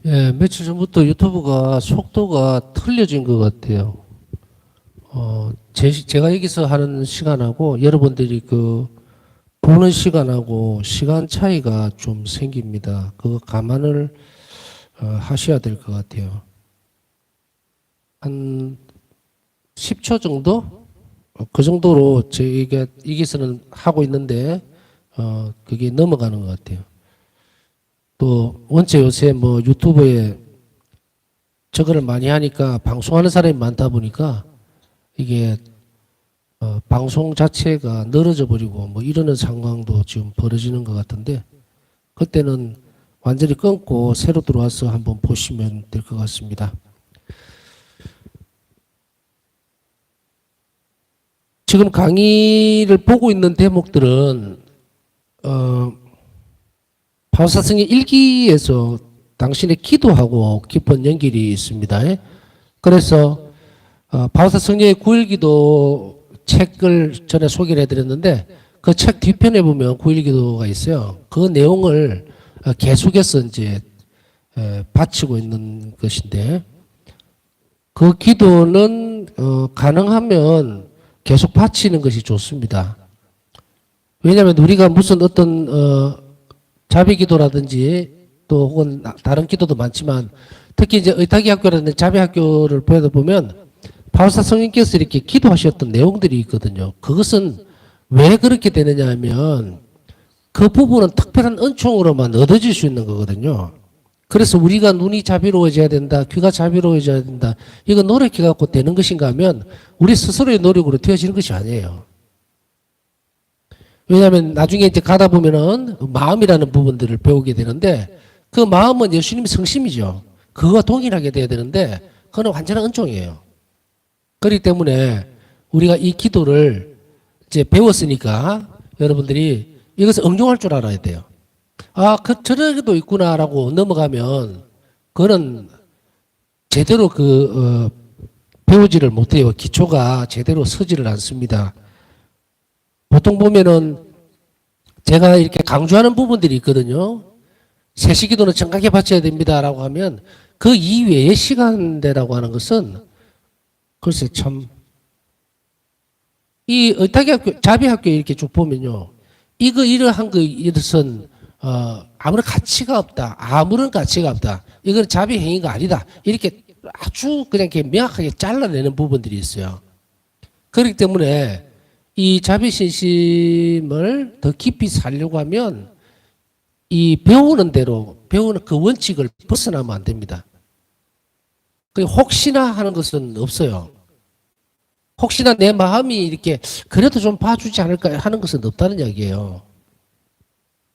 예, 며칠 전부터 유튜브가 속도가 틀려진 것 같아요. 제가 여기서 하는 시간하고 여러분들이 보는 시간하고 시간 차이가 좀 생깁니다. 그거 감안을 하셔야 될 것 같아요. 한 10초 정도? 그 정도로 저희가 여기서는 하고 있는데, 그게 넘어가는 것 같아요. 또, 원체 요새 뭐 유튜브에 저거를 많이 하니까 방송하는 사람이 많다 보니까 이게 방송 자체가 늘어져 버리고 뭐 이러는 상황도 지금 벌어지는 것 같은데 그때는 완전히 끊고 새로 들어와서 한번 보시면 될 것 같습니다. 지금 강의를 보고 있는 대목들은 바오사성의 일기에서 당신의 기도하고 깊은 연결이 있습니다. 그래서 바오사 성령의 9일기도 책을 전에 소개를 해드렸는데 그 책 뒤편에 보면 9일기도가 있어요. 그 내용을 계속해서 이제 바치고 있는 것인데 그 기도는 가능하면 계속 바치는 것이 좋습니다. 왜냐하면 우리가 무슨 어떤 자비기도라든지 또 혹은 다른 기도도 많지만 특히 이제 의탁이 학교라든지 자비 학교를 보면 바울사 성령께서 이렇게 기도하셨던 내용들이 있거든요. 그것은 왜 그렇게 되느냐 하면 그 부분은 특별한 은총으로만 얻어질 수 있는 거거든요. 그래서 우리가 눈이 자비로워져야 된다, 귀가 자비로워져야 된다, 이거 노력해갖고 되는 것인가 하면 우리 스스로의 노력으로 되어지는 것이 아니에요. 왜냐하면 나중에 이제 가다 보면은 마음이라는 부분들을 배우게 되는데 그 마음은 예수님의 성심이죠. 그거와 동일하게 돼야 되는데 그건 완전한 은총이에요. 그렇기 때문에 우리가 이 기도를 이제 배웠으니까 여러분들이 이것을 응용할 줄 알아야 돼요. 아, 저렇게도 있구나라고 넘어가면 그거는 제대로 배우지를 못해요. 기초가 제대로 서지를 않습니다. 보통 보면은 제가 이렇게 강조하는 부분들이 있거든요. 세시기도는 정확하게 바쳐야 됩니다라고 하면 그 이외의 시간대라고 하는 것은 글쎄 참 이 의탁학교 자비학교에 이렇게 쭉 보면요. 이러한 것은 아무런 가치가 없다. 아무런 가치가 없다. 이건 자비 행위가 아니다. 이렇게 아주 그냥 이렇게 명확하게 잘라내는 부분들이 있어요. 그렇기 때문에 이 자비신심을 더 깊이 살려고 하면 이 배우는 대로 배우는 그 원칙을 벗어나면 안 됩니다. 혹시나 하는 것은 없어요. 혹시나 내 마음이 이렇게 그래도 좀 봐주지 않을까 하는 것은 없다는 이야기예요.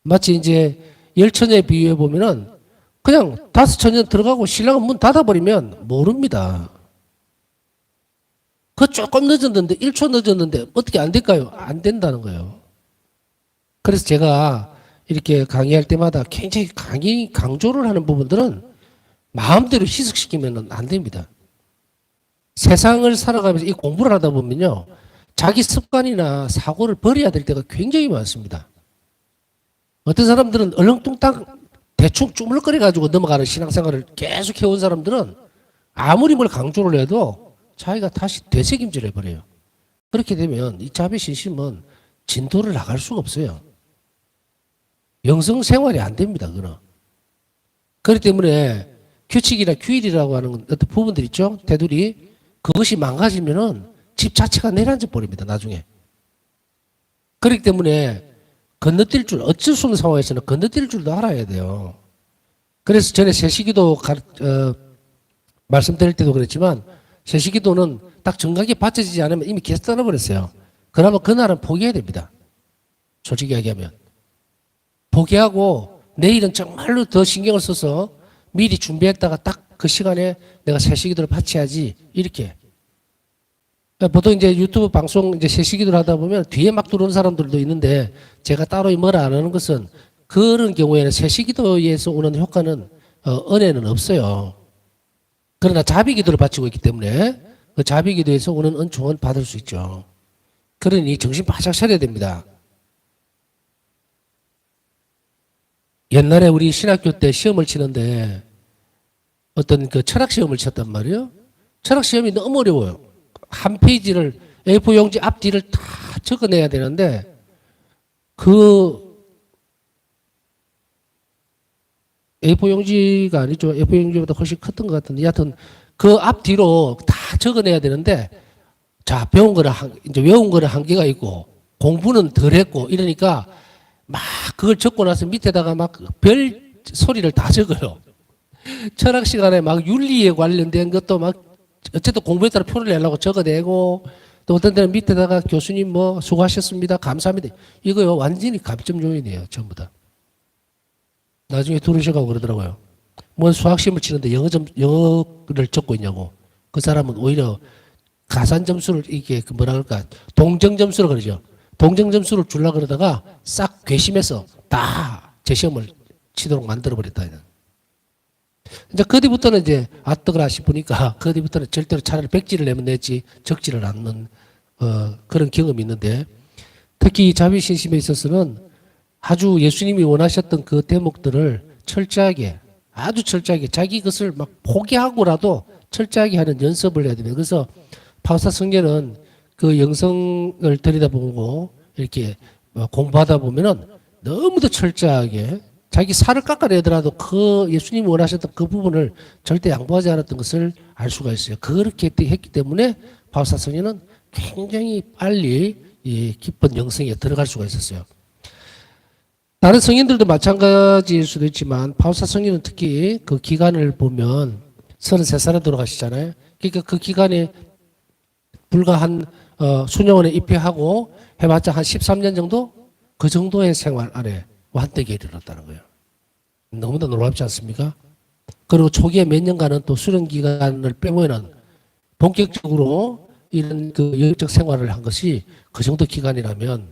마치 이제 열처녀에 비유해 보면은 그냥 5처녀 들어가고 신랑은 문 닫아버리면 모릅니다. 그 조금 늦었는데 1초 늦었는데 어떻게 안 될까요? 안 된다는 거예요. 그래서 제가 이렇게 강의할 때마다 굉장히 강조를 하는 부분들은 마음대로 희석시키면 안 됩니다. 세상을 살아가면서 이 공부를 하다 보면요. 자기 습관이나 사고를 버려야 될 때가 굉장히 많습니다. 어떤 사람들은 얼렁뚱땅 대충 쭈물거려가지고 넘어가는 신앙생활을 계속 해온 사람들은 아무리 뭘 강조를 해도 자기가 다시 되새김질 해버려요. 그렇게 되면 이 자비신심은 진도를 나갈 수가 없어요. 영성생활이 안 됩니다. 그는. 그렇기 때문에 규칙이나 규율이라고 하는 어떤 부분들 있죠. 테두리. 그것이 망가지면은 집 자체가 내려앉아 버립니다. 나중에. 그렇기 때문에 건너뛸 줄, 어쩔 수 없는 상황에서는 건너뛸 줄도 알아야 돼요. 그래서 전에 세시기도 말씀드릴 때도 그랬지만 세시기도는 딱 정각이 받쳐지지 않으면 이미 계속 떠나버렸어요. 그러면 그날은 포기해야 됩니다. 솔직히 이야기하면. 포기하고 내일은 정말로 더 신경을 써서 미리 준비했다가 딱 그 시간에 내가 세시기도를 바쳐야지 이렇게. 보통 이제 유튜브 방송 이제 세시기도를 하다 보면 뒤에 막 들어오는 사람들도 있는데 제가 따로 뭐라 안 하는 것은 그런 경우에는 세시기도에서 오는 효과는 은혜는 없어요. 그러나 자비기도를 바치고 있기 때문에 그 자비기도에서 오는 은총은 받을 수 있죠. 그러니 정신 바짝 차려야 됩니다. 옛날에 우리 신학교 때 시험을 치는데 어떤 그 철학 시험을 쳤단 말이에요. 철학 시험이 너무 어려워요. 한 페이지를 A4 용지 앞뒤를 다 적어내야 되는데 그 A4 용지가 아니죠. A4 용지보다 훨씬 컸던 것 같은데 여하튼 그 앞뒤로 다 적어내야 되는데 자 배운 거는 이제 외운 거는 한계가 있고 공부는 덜 했고 이러니까 막 그걸 적고 나서 밑에다가 막 별 소리를 다 적어요. 철학 시간에 막 윤리에 관련된 것도 막 어쨌든 공부에 따라 표를 내려고 적어내고 또 어떤 데는 밑에다가 교수님 뭐 수고하셨습니다. 감사합니다. 이거요 완전히 감점 요인이에요. 전부 다. 나중에 들으셔가고 그러더라고요. 뭐 수학시험을 치는데 영어를 적고 있냐고. 그 사람은 오히려 가산 점수를 이게 그 뭐라 그럴까 동정 점수를 그러죠. 동정 점수를 주려고 그러다가 싹 괘씸해서 다 제 시험을 치도록 만들어버렸다. 이제 그 뒤부터는 이제 아뜨거라 싶으니까 그 뒤부터는 절대로 차라리 백지를 내면 내지 적지를 않는 그런 경험이 있는데 특히 자비신심에 있어서는 아주 예수님이 원하셨던 그 대목들을 철저하게 아주 철저하게 자기 것을 막 포기하고라도 철저하게 하는 연습을 해야 됩니다. 그래서 파우사 성녀는 그 영성을 들여다보고 이렇게 공부하다 보면은 너무도 철저하게 자기 살을 깎아내더라도 그 예수님이 원하셨던 그 부분을 절대 양보하지 않았던 것을 알 수가 있어요. 그렇게 했기 때문에 파우사 성녀는 굉장히 빨리 이 깊은 영성에 들어갈 수가 있었어요. 다른 성인들도 마찬가지일 수도 있지만 파우사 성녀는 특히 그 기간을 보면 33살에 돌아가시잖아요. 그러니까 그 기간에 불과 한 수녀원에 입회하고 해봤자 한 13년 정도? 그 정도의 생활 안에 완벽에 이르렀다는 거예요. 너무나 놀랍지 않습니까? 그리고 초기에 몇 년간은 또 수련 기간을 빼면은 본격적으로 이런 그 영적 생활을 한 것이 그 정도 기간이라면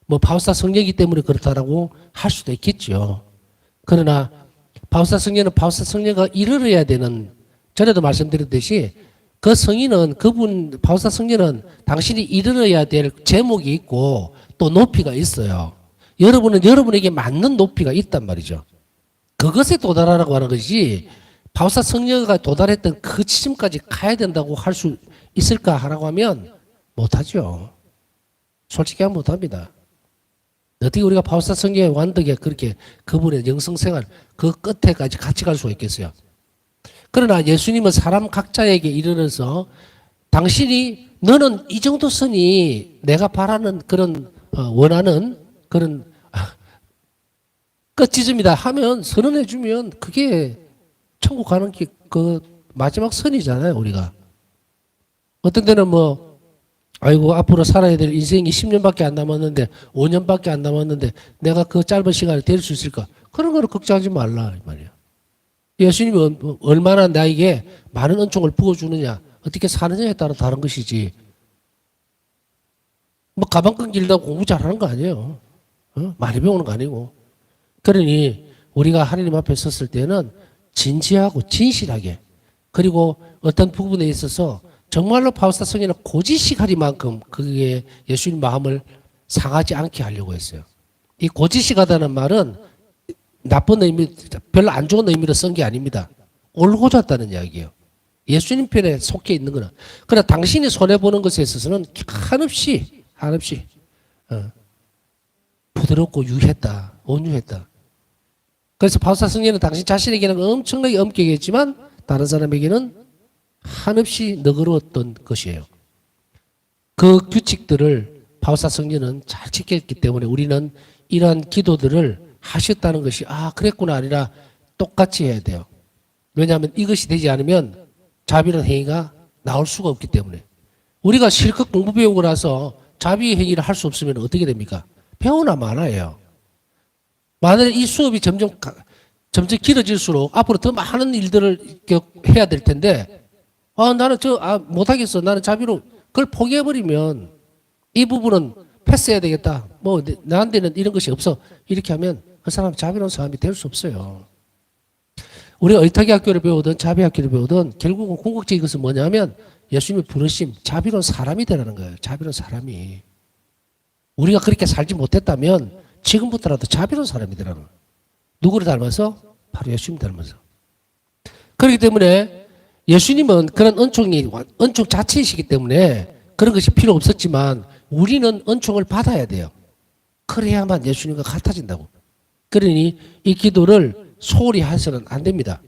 뭐 파우사 성녀이기 때문에 그렇다라고 할 수도 있겠죠. 그러나 파우사 성녀는 파우사 성녀가 이르러야 되는 전에도 말씀드렸듯이 그 성인은 그분 파우사 성녀는 당신이 이르러야 될 제목이 있고 또 높이가 있어요. 여러분은 여러분에게 맞는 높이가 있단 말이죠. 그것에 도달하라고 하는 것이 파우사 성녀가 도달했던 그 지점까지 가야 된다고 할 수 있을까 하라고 하면 못하죠. 솔직히 하면 못합니다. 어떻게 우리가 파우사 성녀의 완덕에 그렇게 그분의 영성생활 그 끝에까지 같이 갈 수가 있겠어요. 그러나 예수님은 사람 각자에게 이르러서 당신이 너는 이 정도 선이 내가 바라는 그런 원하는 그런 끝지점이다 하면 선언해 주면 그게 천국 가는 그 마지막 선이잖아요. 우리가 어떤 데는 뭐 아이고 앞으로 살아야 될 인생이 10년밖에 안 남았는데 5년밖에 안 남았는데 내가 그 짧은 시간에 될 수 있을까? 그런 거를 걱정하지 말라 이 말이야. 예수님이 얼마나 나에게 많은 은총을 부어주느냐 어떻게 사느냐에 따라 다른 것이지 뭐 가방 끈길다고 공부 잘하는 거 아니에요. 많이 배우는 거 아니고. 그러니 우리가 하나님 앞에 섰을 때는 진지하고 진실하게 그리고 어떤 부분에 있어서 정말로 파우사 성녀는 고지식하리만큼 그게 예수님 마음을 상하지 않게 하려고 했어요. 이 고지식하다는 말은 나쁜 의미, 별로 안 좋은 의미로 쓴 게 아닙니다. 올고졌다는 이야기예요. 예수님 편에 속해 있는 거는. 그러나 당신이 손해보는 것에 있어서는 한없이 부드럽고 유했다. 온유했다. 그래서 파우사 성녀는 당신 자신에게는 엄청나게 엄격했지만 다른 사람에게는 한없이 너그러웠던 것이에요. 그 규칙들을 파우사 성녀는 잘 지켰기 때문에 우리는 이러한 기도들을 하셨다는 것이 그랬구나 아니라 똑같이 해야 돼요. 왜냐하면 이것이 되지 않으면 자비로운 행위가 나올 수가 없기 때문에 우리가 실컷 공부 배우고 나서 자비 행위를 할 수 없으면 어떻게 됩니까? 배우나 마나예요. 만약에 이 수업이 점점 길어질수록 앞으로 더 많은 일들을 해야 될 텐데 나는 못하겠어. 나는 자비로 그걸 포기해버리면 이 부분은 패스해야 되겠다. 뭐 나한테는 이런 것이 없어. 이렇게 하면 그 사람 자비로운 사람이 될 수 없어요. 우리가 의탁의 학교를 배우든 자비 학교를 배우든 결국은 궁극적인 것은 뭐냐면 예수님의 부르심, 자비로운 사람이 되라는 거예요. 자비로운 사람이. 우리가 그렇게 살지 못했다면 지금부터라도 자비로운 사람이 되라는 거예요. 누구를 닮아서? 바로 예수님 닮아서. 그렇기 때문에 예수님은 그런 은총 자체이시기 때문에 그런 것이 필요 없었지만 우리는 은총을 받아야 돼요. 그래야만 예수님과 같아진다고. 그러니 이 기도를 소홀히 해서는 안 됩니다.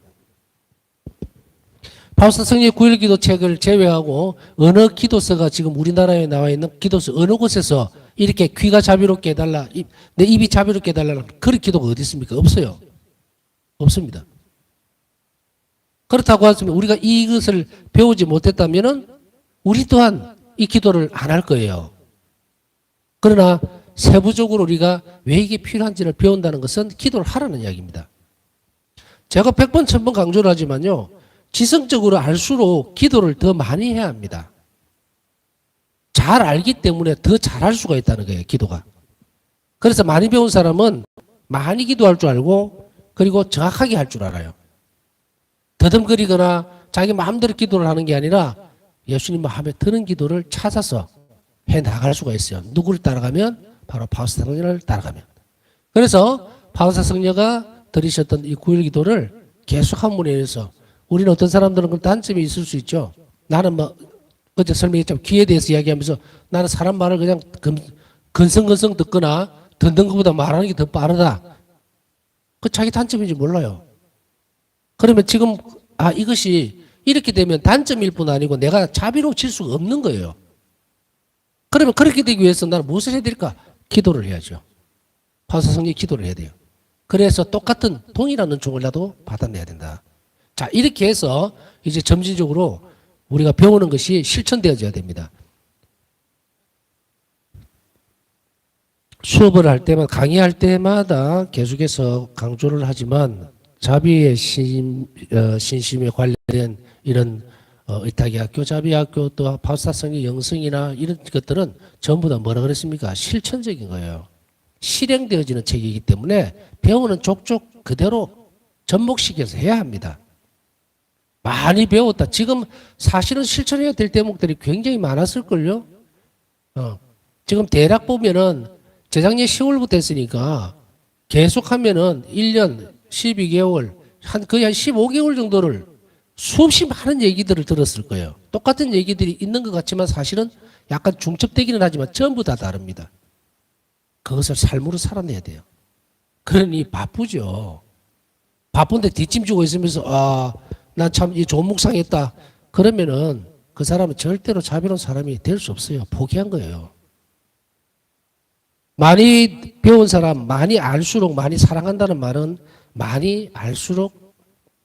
바울사 성령의 9일 기도 책을 제외하고 어느 기도서가 지금 우리나라에 나와 있는 기도서 어느 곳에서 이렇게 귀가 자비롭게 해달라, 내 입이 자비롭게 해달라 그런 기도가 어디 있습니까? 없어요. 없습니다. 그렇다고 하면 우리가 이것을 배우지 못했다면 우리 또한 이 기도를 안 할 거예요. 그러나 세부적으로 우리가 왜 이게 필요한지를 배운다는 것은 기도를 하라는 이야기입니다. 제가 100번, 1000번 강조를 하지만요. 지성적으로 알수록 기도를 더 많이 해야 합니다. 잘 알기 때문에 더 잘할 수가 있다는 거예요, 기도가. 그래서 많이 배운 사람은 많이 기도할 줄 알고 그리고 정확하게 할 줄 알아요. 더듬거리거나 자기 마음대로 기도를 하는 게 아니라 예수님 마음에 드는 기도를 찾아서 해 나갈 수가 있어요. 누구를 따라가면? 바로 바울사 성령을 따라가면. 그래서 바울사 성령가 들으셨던 이 9일 기도를 계속 한문에 의해서 우리는 어떤 사람들은 그 단점이 있을 수 있죠. 나는 뭐 어제 설명했지만 귀에 대해서 이야기하면서 나는 사람 말을 그냥 건성건성 듣거나 듣는 것보다 말하는 게 더 빠르다. 그 자기 단점인지 몰라요. 그러면 지금 이것이 이렇게 되면 단점일 뿐 아니고 내가 자비로워질 수가 없는 거예요. 그러면 그렇게 되기 위해서 나는 무엇을 해야 될까? 기도를 해야죠. 바울사 성령이 기도를 해야 돼요. 그래서 똑같은 동일한 은총을 나도 받아내야 된다. 자, 이렇게 해서 이제 점진적으로 우리가 배우는 것이 실천되어져야 됩니다. 수업을 할 때마다, 강의할 때마다 계속해서 강조를 하지만 자비의 신심에 관련된 이런 의탁의학교, 자비학교, 또 바울사성의 영성이나 이런 것들은 전부 다 뭐라 그랬습니까? 실천적인 거예요. 실행되어지는 책이기 때문에 배우는 족족 그대로 접목시켜서 해야 합니다. 많이 배웠다. 지금 사실은 실천해야 될 대목들이 굉장히 많았을걸요? 지금 대략 보면은 재작년 10월부터 했으니까 계속하면은 1년, 12개월, 거의 한 15개월 정도를 수없이 많은 얘기들을 들었을 거예요. 똑같은 얘기들이 있는 것 같지만 사실은 약간 중첩되기는 하지만 전부 다 다릅니다. 그것을 삶으로 살아내야 돼요. 그러니 바쁘죠. 바쁜데 뒷짐지고 있으면서 난 참 이 좋은 묵상했다. 그러면은 그 사람은 절대로 자비로운 사람이 될 수 없어요. 포기한 거예요. 많이 배운 사람, 많이 알수록 많이 사랑한다는 말은 많이 알수록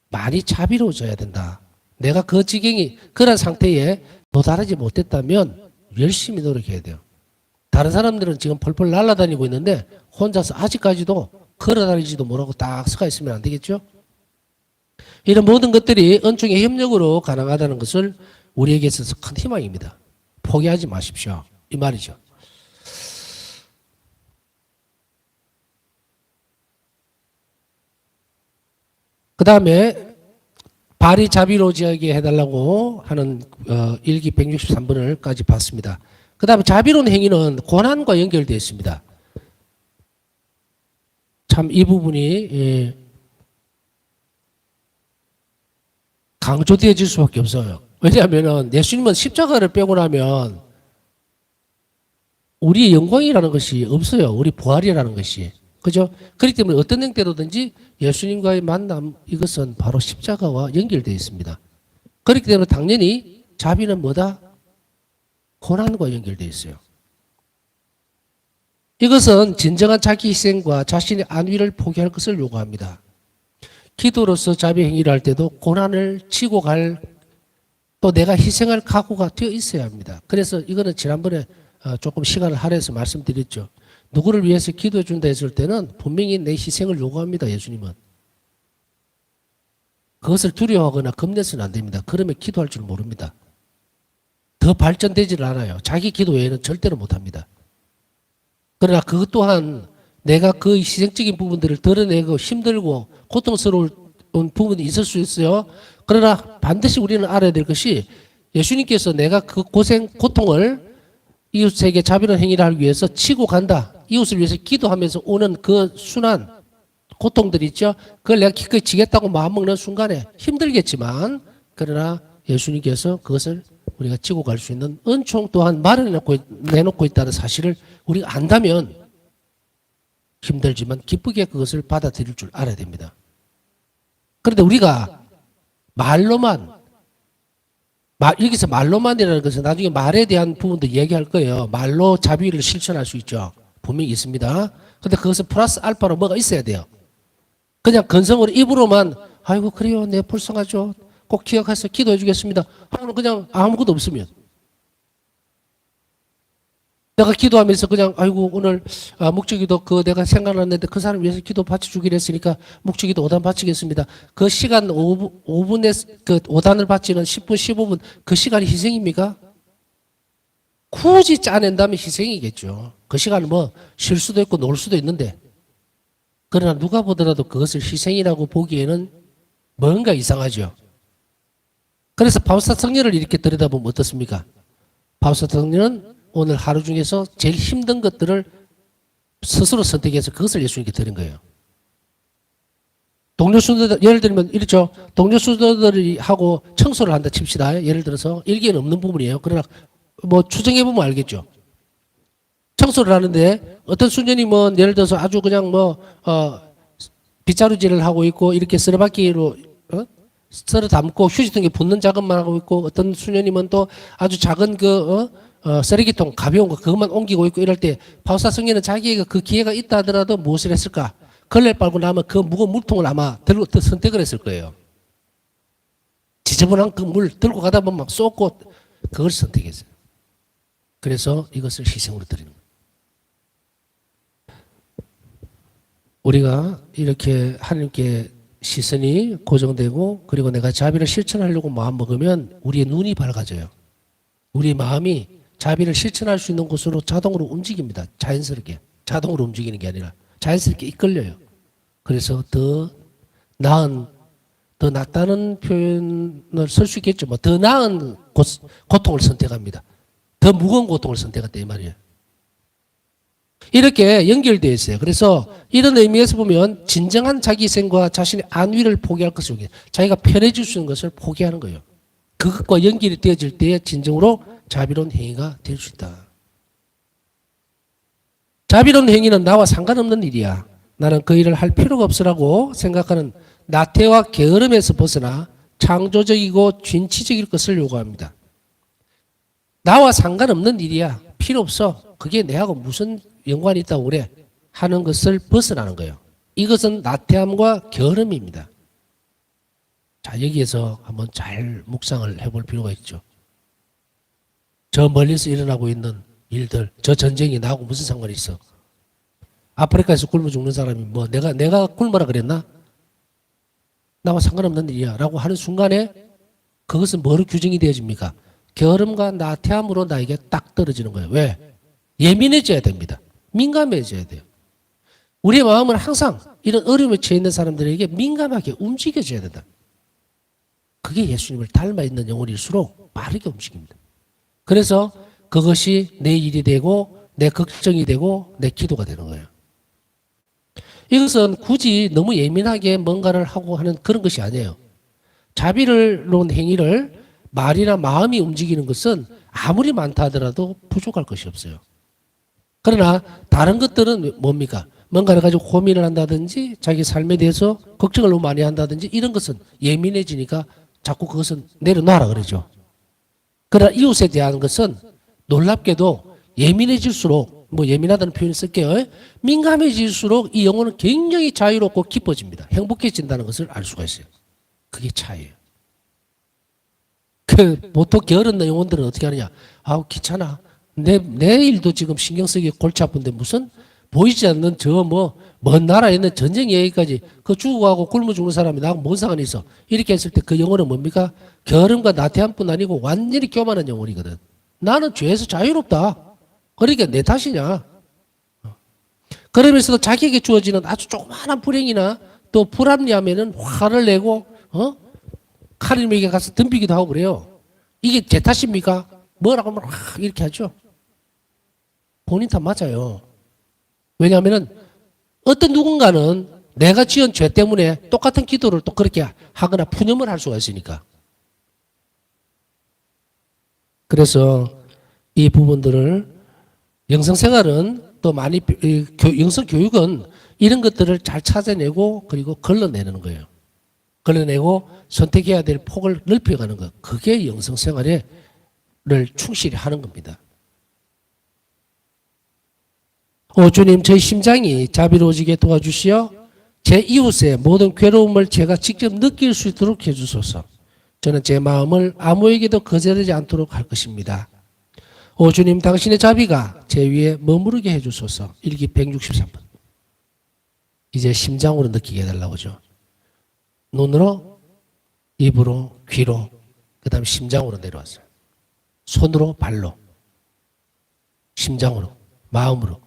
많이 자비로워져야 된다. 내가 그 지경이 그런 상태에 도달하지 못했다면 열심히 노력해야 돼요. 다른 사람들은 지금 펄펄 날아다니고 있는데 혼자서 아직까지도 걸어다니지도 못하고 딱 서가 있으면 안 되겠죠? 이런 모든 것들이 은총의 협력으로 가능하다는 것을 우리에게 있어서 큰 희망입니다. 포기하지 마십시오. 이 말이죠. 그 다음에 발이 자비로워지게 해달라고 하는 일기 163번을까지 봤습니다. 그 다음에 자비로운 행위는 고난과 연결되어 있습니다. 참 이 부분이 강조되어질 수밖에 없어요. 왜냐하면 예수님은 십자가를 빼고 나면 우리의 영광이라는 것이 없어요. 우리 부활이라는 것이. 그죠? 그렇기 때문에 어떤 형태로든지 예수님과의 만남 이것은 바로 십자가와 연결되어 있습니다. 그렇기 때문에 당연히 자비는 뭐다? 고난과 연결되어 있어요. 이것은 진정한 자기 희생과 자신의 안위를 포기할 것을 요구합니다. 기도로서 자비 행위를 할 때도 고난을 치고 갈 또 내가 희생할 각오가 되어 있어야 합니다. 그래서 이거는 지난번에 조금 시간을 할애해서 말씀드렸죠. 누구를 위해서 기도해 준다 했을 때는 분명히 내 희생을 요구합니다. 예수님은. 그것을 두려워하거나 겁내서는 안 됩니다. 그러면 기도할 줄 모릅니다. 더 발전되지를 않아요. 자기 기도 외에는 절대로 못합니다. 그러나 그것 또한 내가 그 희생적인 부분들을 드러내고 힘들고 고통스러운 부분이 있을 수 있어요. 그러나 반드시 우리는 알아야 될 것이 예수님께서 내가 그 고통을 이웃에게 자비로운 행위를 하기 위해서 치고 간다. 이웃을 위해서 기도하면서 오는 그 순환, 고통들이 있죠. 그걸 내가 기꺼이 지겠다고 마음먹는 순간에 힘들겠지만 그러나 예수님께서 그것을 우리가 지고 갈 수 있는 은총 또한 내놓고 있다는 사실을 우리가 안다면 힘들지만 기쁘게 그것을 받아들일 줄 알아야 됩니다. 그런데 우리가 여기서 말로만이라는 것은 나중에 말에 대한 부분도 얘기할 거예요. 말로 자비를 실천할 수 있죠. 분명히 있습니다. 근데 그것은 플러스 알파로 뭐가 있어야 돼요. 그냥 건성으로 입으로만 아이고 그래요. 네 불쌍하죠. 꼭 기억해서 기도해 주겠습니다. 하고는 그냥 아무것도 없으면 내가 기도하면서 그냥 아이고 오늘 묵주기도 내가 생각났는데 그 사람 위해서 기도 바쳐주기로 했으니까 묵주기도 5단 바치겠습니다. 그 시간 5분에 그 5단을 바치는 10분 15분 그 시간이 희생입니까? 굳이 짜낸다면 희생이겠죠. 그 시간은 뭐 쉴 수도 있고 놀 수도 있는데 그러나 누가 보더라도 그것을 희생이라고 보기에는 뭔가 이상하죠. 그래서 바우스타 성령을 이렇게 들여다보면 어떻습니까? 바우스타 성령은 오늘 하루 중에서 제일 힘든 것들을 스스로 선택해서 그것을 예수님께 드린 거예요. 동료 수도들, 예를 들면 이렇죠. 동료 수도들이 하고 청소를 한다 칩시다. 예를 들어서 일기에는 없는 부분이에요. 그러나 뭐 추정해보면 알겠죠. 청소를 하는데 어떤 수녀님은 예를 들어서 아주 그냥 빗자루질을 하고 있고 이렇게 쓰레받기로 썰어 담고 휴지통에 붓는 작업만 하고 있고 어떤 수녀님은 또 아주 작은 쓰레기통 가벼운 거 그것만 옮기고 있고 이럴 때 바우스타 성령은 자기에게 그 기회가 있다 하더라도 무엇을 했을까? 걸레 빨고 나면 그 무거운 물통을 아마 들고 선택을 했을 거예요. 지저분한 그 물 들고 가다 보면 막 쏟고 그걸 선택했어요. 그래서 이것을 희생으로 드리는 거예요. 우리가 이렇게 하나님께 시선이 고정되고 그리고 내가 자비를 실천하려고 마음 먹으면 우리의 눈이 밝아져요. 우리의 마음이 자비를 실천할 수 있는 곳으로 자동으로 움직입니다. 자연스럽게. 자동으로 움직이는 게 아니라 자연스럽게 이끌려요. 그래서 더 낫다는 표현을 쓸 수 있겠죠. 더 나은 고통을 선택합니다. 더 무거운 고통을 선택했다 이 말이에요. 이렇게 연결되어 있어요. 그래서 이런 의미에서 보면 진정한 자기생과 자신의 안위를 포기할 것을 자기가 편해질 수 있는 것을 포기하는 거예요. 그것과 연결이 되어질 때에 진정으로 자비로운 행위가 될 수 있다. 자비로운 행위는 나와 상관없는 일이야. 나는 그 일을 할 필요가 없으라고 생각하는 나태와 게으름에서 벗어나 창조적이고 진취적일 것을 요구합니다. 나와 상관없는 일이야. 필요 없어. 그게 내하고 무슨 연관이 있다고 그래. 하는 것을 벗어나는 거예요. 이것은 나태함과 게으름입니다. 자, 여기에서 한번 잘 묵상을 해볼 필요가 있죠. 저 멀리서 일어나고 있는 일들, 저 전쟁이 나하고 무슨 상관이 있어? 아프리카에서 굶어 죽는 사람이 뭐 내가 굶어라 그랬나? 나와 상관없는 일이야 라고 하는 순간에 그것은 뭐로 규정이 되어집니까? 게으름과 나태함으로 나에게 딱 떨어지는 거예요. 왜? 예민해져야 됩니다. 민감해져야 돼요. 우리의 마음은 항상 이런 어려움에 처해 있는 사람들에게 민감하게 움직여져야 된다. 그게 예수님을 닮아 있는 영혼일수록 빠르게 움직입니다. 그래서 그것이 내 일이 되고 내 걱정이 되고 내 기도가 되는 거예요. 이것은 굳이 너무 예민하게 뭔가를 하고 하는 그런 것이 아니에요. 자비로운 행위를 말이나 마음이 움직이는 것은 아무리 많다 하더라도 부족할 것이 없어요. 그러나 다른 것들은 뭡니까? 뭔가를 가지고 고민을 한다든지 자기 삶에 대해서 걱정을 너무 많이 한다든지 이런 것은 예민해지니까 자꾸 그것은 내려놔라 그러죠. 그러나 이웃에 대한 것은 놀랍게도 예민해질수록 예민하다는 표현을 쓸게요. 민감해질수록 이 영혼은 굉장히 자유롭고 기뻐집니다. 행복해진다는 것을 알 수가 있어요. 그게 차이예요. 보통 게으른 영혼들은 어떻게 하느냐. 아우 귀찮아. 내 일도 지금 신경 쓰기 골치 아픈데 무슨 보이지 않는 먼 나라에 있는 전쟁 얘기까지 그 죽어가고 굶어 죽는 사람이 나하고 뭔 상관이 있어. 이렇게 했을 때 그 영혼은 뭡니까? 게으름과 나태함뿐 아니고 완전히 교만한 영혼이거든. 나는 죄에서 자유롭다. 그러니까 내 탓이냐. 그러면서도 자기에게 주어지는 아주 조그마한 불행이나 또 불합리하면은 화를 내고 하나님에게 가서 덤비기도 하고 그래요. 이게 제 탓입니까? 뭐라고 하면 이렇게 하죠. 본인 탓 맞아요. 왜냐하면 어떤 누군가는 내가 지은 죄 때문에 똑같은 기도를 또 그렇게 하거나 푸념을 할 수가 있으니까. 그래서 이 부분들을 영성생활은 또 많이 영성교육은 이런 것들을 잘 찾아내고 그리고 걸러내는 거예요. 걸러내고 선택해야 될 폭을 넓혀가는 것. 그게 영성생활을 충실히 하는 겁니다. 주님, 저희 심장이 자비로워지게 도와주시어 제 이웃의 모든 괴로움을 제가 직접 느낄 수 있도록 해주소서. 저는 제 마음을 아무에게도 거절하지 않도록 할 것입니다. 주님, 당신의 자비가 제 위에 머무르게 해주소서. 일기 163번. 이제 심장으로 느끼게 해달라고죠. 눈으로, 입으로, 귀로, 그 다음에 심장으로 내려왔어요. 손으로, 발로, 심장으로, 마음으로.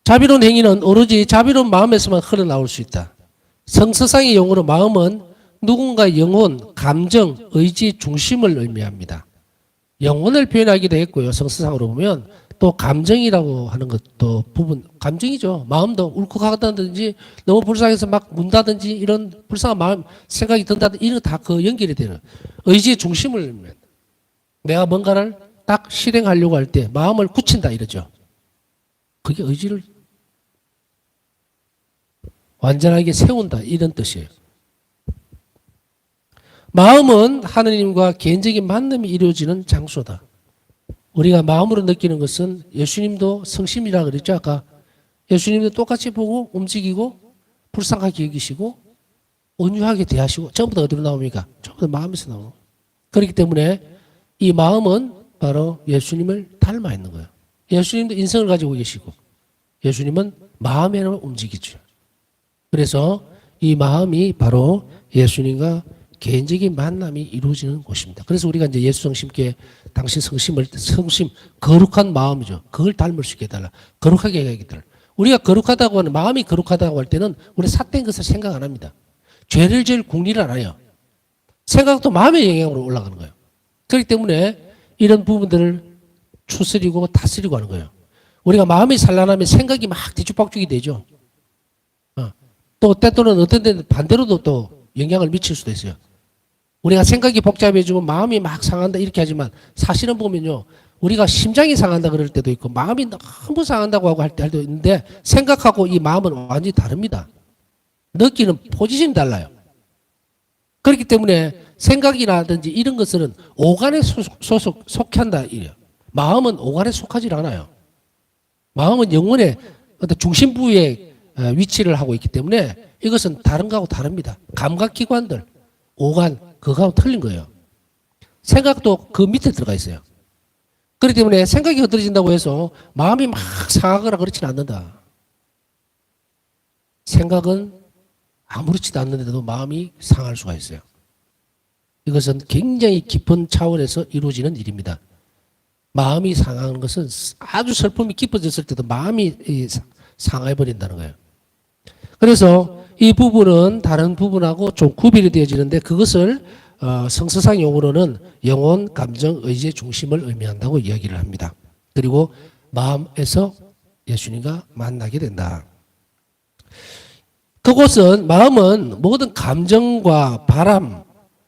자비로운 행위는 오로지 자비로운 마음에서만 흘러나올 수 있다. 성서상의 용어로 마음은 누군가의 영혼, 감정, 의지, 중심을 의미합니다. 영혼을 표현하기도 했고요. 성서상으로 보면 또 감정이라고 하는 것도 부분, 감정이죠. 마음도 울컥하다든지 너무 불쌍해서 막 운다든지 이런 불쌍한 마음, 생각이 든다든지 이런 거 다 그 연결이 되는 의지의 중심을 의미합니다. 내가 뭔가를 딱 실행하려고 할 때 마음을 굳힌다 이러죠. 그게 의지를 완전하게 세운다 이런 뜻이에요. 마음은 하느님과 개인적인 만남이 이루어지는 장소다. 우리가 마음으로 느끼는 것은 예수님도 성심이라 그랬죠. 아까 예수님도 똑같이 보고 움직이고 불쌍하게 여기시고 온유하게 대하시고 전부 다 어디로 나옵니까? 전부 다 마음에서 나오는 거예요. 그렇기 때문에 이 마음은 바로 예수님을 닮아 있는 거예요. 예수님도 인성을 가지고 계시고 예수님은 마음에만 움직이죠. 그래서 이 마음이 바로 예수님과 개인적인 만남이 이루어지는 곳입니다. 그래서 우리가 이제 예수 성심께 당신 성심 거룩한 마음이죠. 그걸 닮을 수 있게 해달라. 거룩하게 해야겠다. 우리가 거룩하다고 하는 마음이 거룩하다고 할 때는 우리 삿된 것을 생각 안 합니다. 죄를 지을 궁리를 안 해요. 생각도 마음의 영향으로 올라가는 거예요. 그렇기 때문에 이런 부분들을 추스리고 다스리고 하는 거예요. 우리가 마음이 산란하면 생각이 막 뒤죽박죽이 되죠. 또 때또는 어떤 데는 반대로도 또 영향을 미칠 수도 있어요. 우리가 생각이 복잡해지고 마음이 막 상한다 이렇게 하지만 사실은 보면요. 우리가 심장이 상한다 그럴 때도 있고 마음이 너무 상한다고 하고 할 때도 있는데 생각하고 이 마음은 완전히 다릅니다. 느끼는 포지션이 달라요. 그렇기 때문에 생각이라든지 이런 것들은 오간에 속한다 이래요. 마음은 오간에 속하지 않아요. 마음은 영혼의 어떤 중심 부위에 위치를 하고 있기 때문에 이것은 다른 거하고 다릅니다. 감각기관들, 오간, 그거하고 틀린 거예요. 생각도 그 밑에 들어가 있어요. 그렇기 때문에 생각이 흐트러진다고 해서 마음이 막 상하거나 그렇지는 않는다. 생각은 아무렇지도 않는데도 마음이 상할 수가 있어요. 이것은 굉장히 깊은 차원에서 이루어지는 일입니다. 마음이 상하는 것은 아주 슬픔이 깊어졌을 때도 마음이 상해버린다는 거예요. 그래서 이 부분은 다른 부분하고 좀 구별이 되어지는데 그것을 성서상 용어로는 영혼, 감정, 의지의 중심을 의미한다고 이야기를 합니다. 그리고 마음에서 예수님과 만나게 된다. 그곳은 마음은 모든 감정과 바람,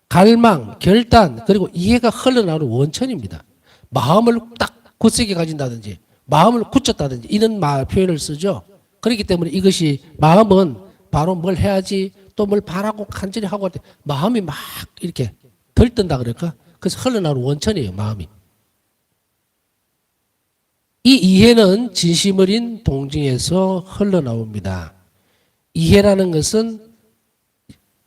갈망, 결단 그리고 이해가 흘러나오는 원천입니다. 마음을 딱 굳세게 가진다든지 마음을 굳혔다든지 이런 표현을 쓰죠. 그렇기 때문에 이것이 마음은 바로 뭘 해야지 또 뭘 바라고 간절히 하고 할 때 마음이 막 이렇게 들뜬다 그럴까? 그래서 흘러나오는 원천이에요. 마음이. 이 이해는 진심 어린 동정에서 흘러나옵니다. 이해라는 것은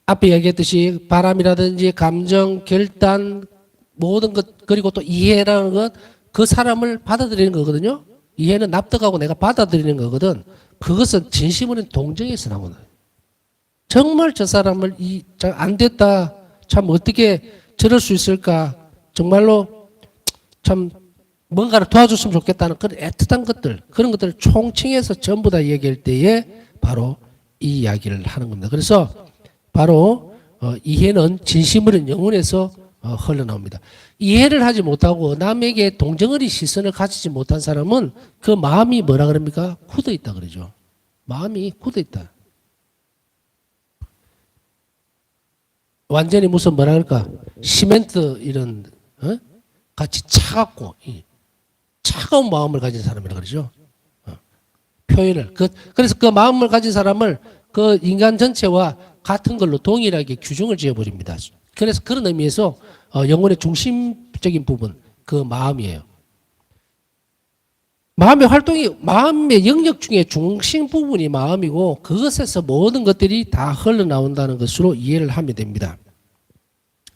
앞에 이야기했듯이 바람이라든지 감정, 결단 모든 것 그리고 또 이해라는 것 그 사람을 받아들이는 거거든요. 이해는 납득하고 내가 받아들이는 거거든. 그것은 진심 어린 동정에서 나오는 거예요. 정말 저 사람을 안 됐다. 참 어떻게 저럴 수 있을까. 정말로 참 뭔가를 도와줬으면 좋겠다는 그런 애틋한 것들 그런 것들을 총칭해서 전부 다 얘기할 때에 바로 이 이야기를 하는 겁니다. 그래서 바로 이해는 진심 어린 영혼에서 흘러나옵니다. 이해를 하지 못하고 남에게 동정어린 시선을 가지지 못한 사람은 그 마음이 뭐라 그럽니까? 굳어 있다 그러죠. 마음이 굳어있다. 완전히 무슨 뭐라 그럴까? 시멘트 이런 같이 차갑고 차가운 마음을 가진 사람이라 그러죠. 표현을 그래서 그 마음을 가진 사람을 그 인간 전체와 같은 걸로 동일하게 규정을 지어버립니다. 그래서 그런 의미에서 영혼의 중심적인 부분 그 마음이에요. 마음의 활동이 마음의 영역 중에 중심 부분이 마음이고 그것에서 모든 것들이 다 흘러나온다는 것으로 이해를 하면 됩니다.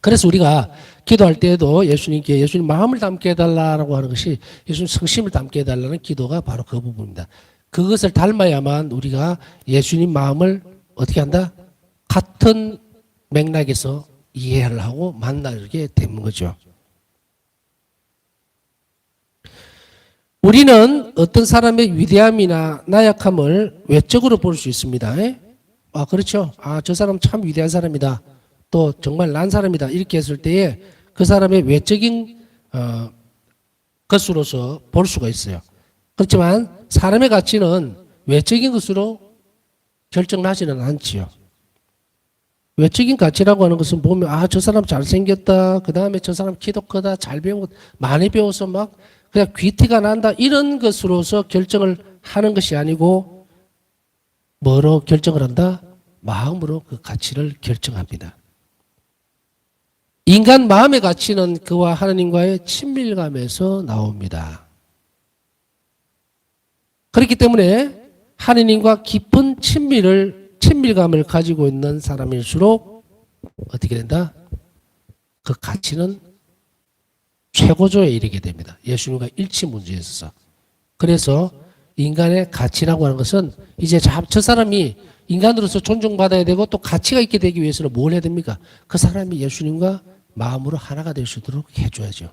그래서 우리가 기도할 때에도 예수님께 예수님 마음을 담게 해달라고 하는 것이 예수님 성심을 담게 해달라는 기도가 바로 그 부분입니다. 그것을 닮아야만 우리가 예수님 마음을 어떻게 한다? 같은 맥락에서 이해를 하고 만나게 되는 거죠. 우리는 어떤 사람의 위대함이나 나약함을 외적으로 볼 수 있습니다. 그렇죠. 저 사람 참 위대한 사람이다. 또 정말 난 사람이다. 이렇게 했을 때에 그 사람의 외적인 것으로서 볼 수가 있어요. 그렇지만 사람의 가치는 외적인 것으로 결정나지는 않지요. 외적인 가치라고 하는 것은 보면 저 사람 잘생겼다. 그 다음에 저 사람 키도 크다. 잘 배우고 많이 배워서 막 그냥 귀티가 난다. 이런 것으로서 결정을 하는 것이 아니고 뭐로 결정을 한다? 마음으로 그 가치를 결정합니다. 인간 마음의 가치는 그와 하나님과의 친밀감에서 나옵니다. 그렇기 때문에 하나님과 깊은 친밀감을 가지고 있는 사람일수록 어떻게 된다? 그 가치는 최고조에 이르게 됩니다. 예수님과 일치 문제에 있어서. 그래서 인간의 가치라고 하는 것은 이제 저 사람이 인간으로서 존중받아야 되고 또 가치가 있게 되기 위해서는 뭘 해야 됩니까? 그 사람이 예수님과 마음으로 하나가 될 수 있도록 해줘야죠.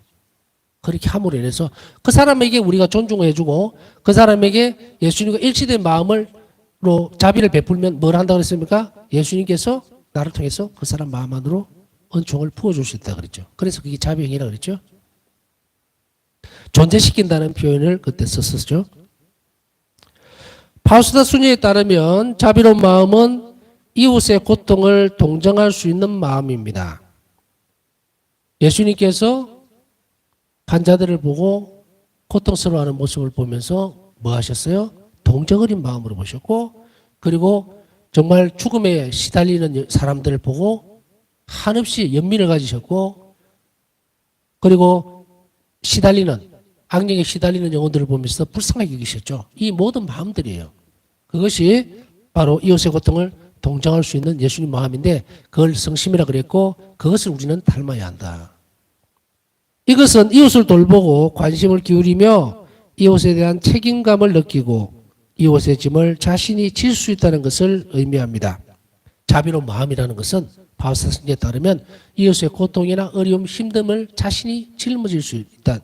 그렇게 함으로 인해서 그 사람에게 우리가 존중을 해주고 그 사람에게 예수님과 일치된 마음으로 자비를 베풀면 뭘 한다고 그랬습니까? 예수님께서 나를 통해서 그 사람 마음 안으로 은총을 부어줄 수 있다 그랬죠. 그래서 그게 자비행위라고 그랬죠. 존재시킨다는 표현을 그때 썼었죠. 파우스다 순위에 따르면 자비로운 마음은 이웃의 고통을 동정할 수 있는 마음입니다. 예수님께서 환자들을 보고 고통스러워하는 모습을 보면서 뭐 하셨어요? 동정 어린 마음으로 보셨고 그리고 정말 죽음에 시달리는 사람들을 보고 한없이 연민을 가지셨고 그리고 악령에 시달리는 영혼들을 보면서 불쌍하게 여기셨죠. 이 모든 마음들이에요. 그것이 바로 이웃의 고통을 동정할 수 있는 예수님 마음인데 그걸 성심이라 그랬고 그것을 우리는 닮아야 한다. 이것은 이웃을 돌보고 관심을 기울이며 이웃에 대한 책임감을 느끼고 이웃의 짐을 자신이 질 수 있다는 것을 의미합니다. 자비로운 마음이라는 것은 바울사스에 따르면 이웃의 고통이나 어려움, 힘듦을 자신이 짊어질 수 있다.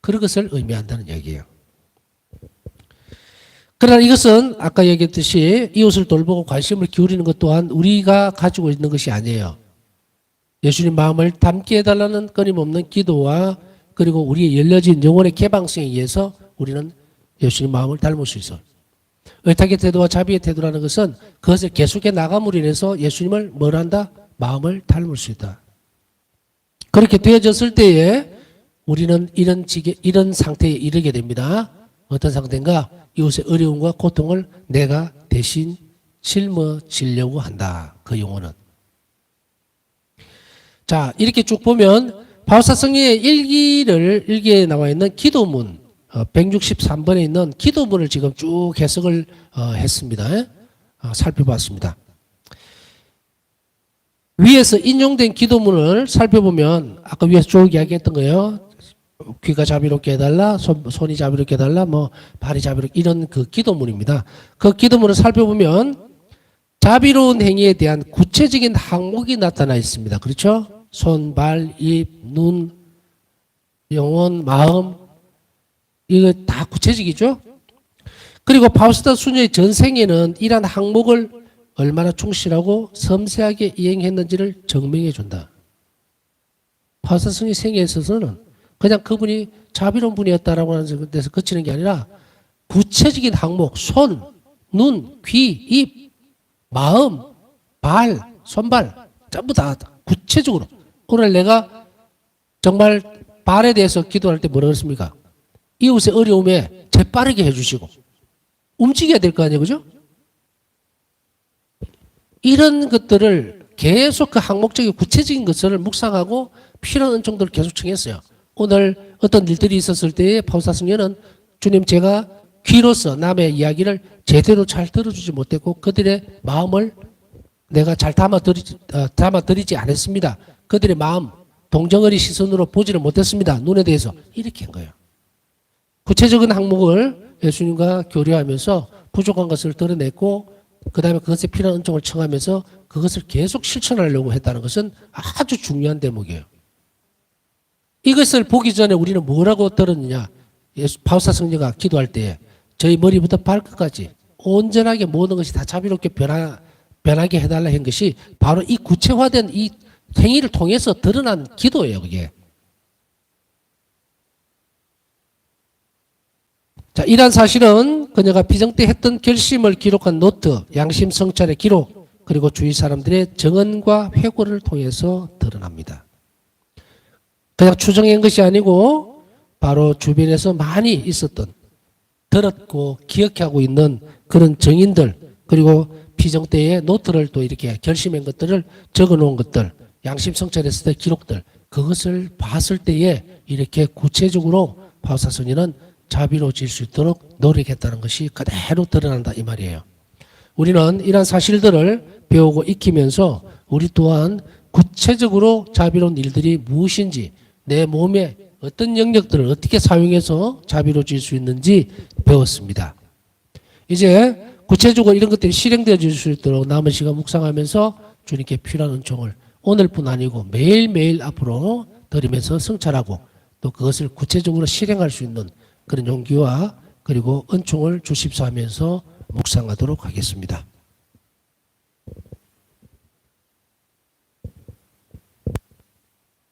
그런 것을 의미한다는 얘기예요. 그러나 이것은 아까 얘기했듯이 이웃을 돌보고 관심을 기울이는 것 또한 우리가 가지고 있는 것이 아니에요. 예수님 마음을 담게 해달라는 끊임없는 기도와 그리고 우리의 열려진 영혼의 개방성에 의해서 우리는 예수님 마음을 닮을 수 있어요. 의탁의 태도와 자비의 태도라는 것은 그것을 계속해 나감으로 인해서 예수님을 뭘 한다? 마음을 닮을 수 있다. 그렇게 되어졌을 때에 우리는 이런 상태에 이르게 됩니다. 어떤 상태인가? 이웃의 어려움과 고통을 내가 대신 짊어지려고 한다. 그 영혼은. 자, 이렇게 쭉 보면 바울사성의 일기에 나와 있는 기도문 163번에 있는 기도문을 지금 쭉 해석을 했습니다. 살펴봤습니다. 위에서 인용된 기도문을 살펴보면 아까 위에서 쭉 이야기했던 거예요. 귀가 자비롭게 해달라, 손이 자비롭게 해달라, 발이 자비롭게 이런 그 기도문입니다. 그 기도문을 살펴보면 자비로운 행위에 대한 구체적인 항목이 나타나 있습니다. 그렇죠? 손, 발, 입, 눈, 영혼, 마음 이거 다 구체적이죠? 그리고 바우스다 수녀의 전생에는 이러한 항목을 얼마나 충실하고 섬세하게 이행했는지를 증명해 준다. 바우스다 수녀의 생애에 있어서는 그냥 그분이 자비로운 분이었다라고 하는 데서 그치는 게 아니라 구체적인 항목, 손, 눈, 귀, 입, 마음, 발, 손발 전부 다 구체적으로 오늘 내가 정말 발에 대해서 기도할 때 뭐라 그랬습니까? 이웃의 어려움에 재빠르게 해주시고 움직여야 될 거 아니에요, 그죠? 이런 것들을 계속 그 항목적인 구체적인 것을 묵상하고 필요한 은총들을 계속 청했어요. 오늘 어떤 일들이 있었을 때에 파우사승려는 주님 제가 귀로서 남의 이야기를 제대로 잘 들어주지 못했고 그들의 마음을 내가 잘 담아드리지 않았습니다. 그들의 마음, 동정어리 시선으로 보지를 못했습니다. 눈에 대해서 이렇게 한 거예요. 구체적인 항목을 예수님과 교류하면서 부족한 것을 드러냈고 그 다음에 그것에 필요한 은총을 청하면서 그것을 계속 실천하려고 했다는 것은 아주 중요한 대목이에요. 이것을 보기 전에 우리는 뭐라고 들었느냐. 바우사 성녀가 기도할 때 저희 머리부터 발끝까지 온전하게 모든 것이 다 자비롭게 변하게 해달라 한 것이 바로 이 구체화된 이 행위를 통해서 드러난 기도예요. 그게. 자, 이러한 사실은 그녀가 비정 때 했던 결심을 기록한 노트, 양심 성찰의 기록, 그리고 주위 사람들의 정언과 회고를 통해서 드러납니다. 그냥 추정한 것이 아니고 바로 주변에서 많이 있었던 들었고 기억하고 있는 그런 정인들 그리고 비정 때의 노트를 또 이렇게 결심한 것들을 적어놓은 것들 양심 성찰했을 때 기록들 그것을 봤을 때에 이렇게 구체적으로 바우사선이는 자비로워질 수 있도록 노력했다는 것이 그대로 드러난다 이 말이에요. 우리는 이러한 사실들을 배우고 익히면서 우리 또한 구체적으로 자비로운 일들이 무엇인지 내 몸에 어떤 영역들을 어떻게 사용해서 자비로워질 수 있는지 배웠습니다. 이제 구체적으로 이런 것들이 실행되어질 수 있도록 남은 시간 묵상하면서 주님께 필요한 은총을 오늘뿐 아니고 매일매일 앞으로 드리면서 성찰하고 또 그것을 구체적으로 실행할 수 있는 그런 용기와 그리고 은총을 주십사 하면서 묵상하도록 하겠습니다.